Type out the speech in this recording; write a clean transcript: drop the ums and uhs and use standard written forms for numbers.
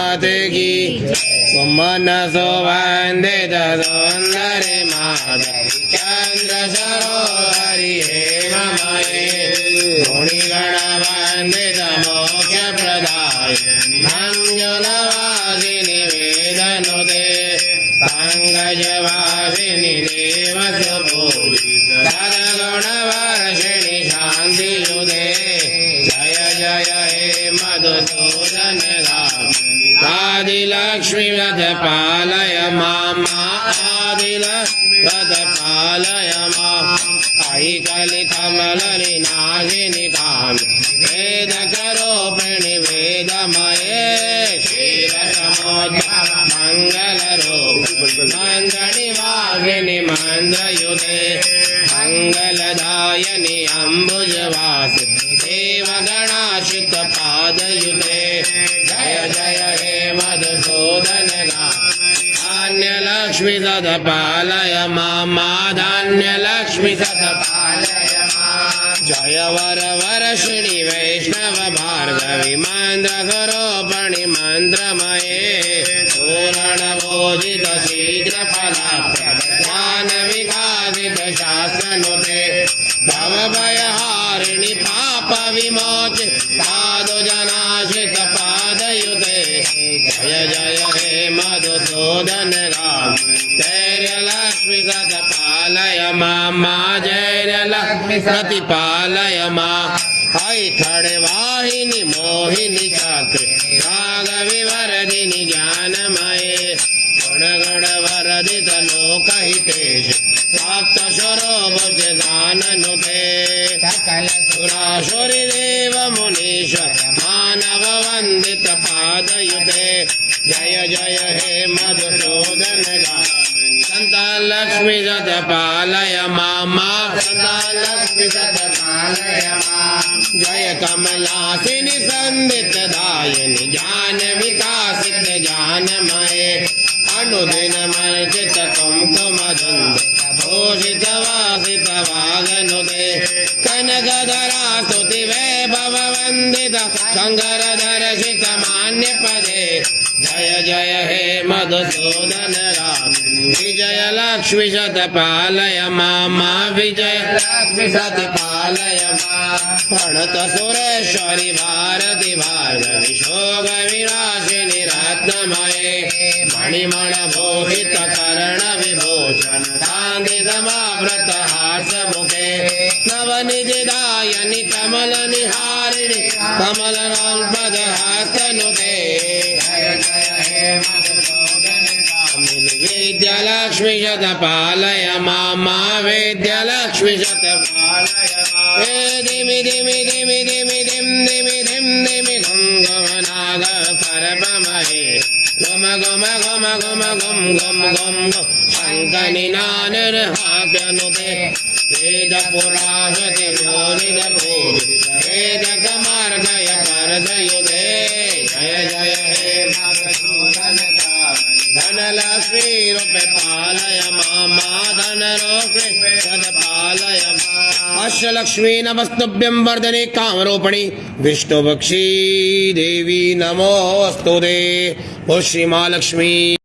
नाथ की सुमनसो वंदित सुंदरी माता चंद्र सरोवरी हेममये गुणिगण वंदित मोक्ष प्रदाय मंजुलवासिनि वेदनुते पंकजवासिनि देवसुपूजित सद्गुणवर्षिणि शान्तियुते जय जय हे मधुसूदन राम आदिलक्ष्मी रथ पालय माम् आदिलक्ष्मी रथ पालय माम् अयि कलिकमलनिनाशिनि कामे वेद करोपिणि वेदमये क्षीरसमुद्भव मङ्गलरूप मन्दनि वागिनि मन्दयुते मङ्गलदायनि अम्बुजवासि देवगणाश्रित पादयुते जय जय हे मधुसूदन धान्यलक्ष्मी सदपालय माम् धान्यलक्ष्मी सदपालय माम् जय वर वर्षिणि वैष्णव भार्गवी मन्त्र स्वरूपिणि मन्त्रमये पूरणबोधित शीघ्रफलप्रद ज्ञान विकासित शास्त्रनुते भवभयहारिणि पाप विमोचित साधुजनाश्रित पादयुते जय जय हे मधुसूदन राम जैर्यलक्ष्मी सत्पालय माम् जैर्यलक्ष्मी प्रतिपालय माम् ऐथड़वाहिनि मोहिनि चक्र रागविवर्धिनि ज्ञानमये गुणगणवर्धित लोकहितेश सप्तस्वरूप गाननुते सकल सुरासुरि देव मुनीश्वर मानव वंदित पादयुते जय जय हे मधुसूदन संतानलक्ष्मी सत्पालय माम् संतानलक्ष्मी सत्पालय माम् जय कमलासिनि संदितदायिनि ज्ञान विकासित ज्ञानमये अनुदिन मर्जित कुंकुमधुन्द भूषित वासित वागनुते कनकधरा स्तुति वैभव वंदित शंकर दर्शित मान्य पदे जय जय हे मधुसूदन राम विजय लक्ष्मी सत्पालय माम् विजय लक्ष्मी सत्पालय माम् प्रणत सुरेश्वरी भारती भार्गवी शोक विनाशिनी रत्नमये मणिमण भूषित कर्ण विभूषण कांति समावृत हास मुखे नवनिधिदायनि कमल निहारिणि कमल पद हस्तनुते जय जय हे मधुसूदन कामिनि विद्यालक्ष्मी सत्पालय माम् विद्यालक्ष्मी सत्पालय माम् दिमि दिमि दिमि दिमि दिम दिमि धिम दिमि घुम घुम नाग सर्वमये गुम गुम गुम गुम गुम गुम गुम शङ्कनि नानिर्हाप्यनुते वेद पुराशति मोनिद पूजित वेद कमार्गय परदयुते जय जय हे मधुसूदन धनलक्ष्मी रूपे पालय माम् धनलक्ष्मी सत्पालय माम् अष्टलक्ष्मी नमस्तुभ्यं वर्धने कामरूपिणि विष्णुभक्षी देवी नमोऽस्तुते ओ श्री महालक्ष्मी।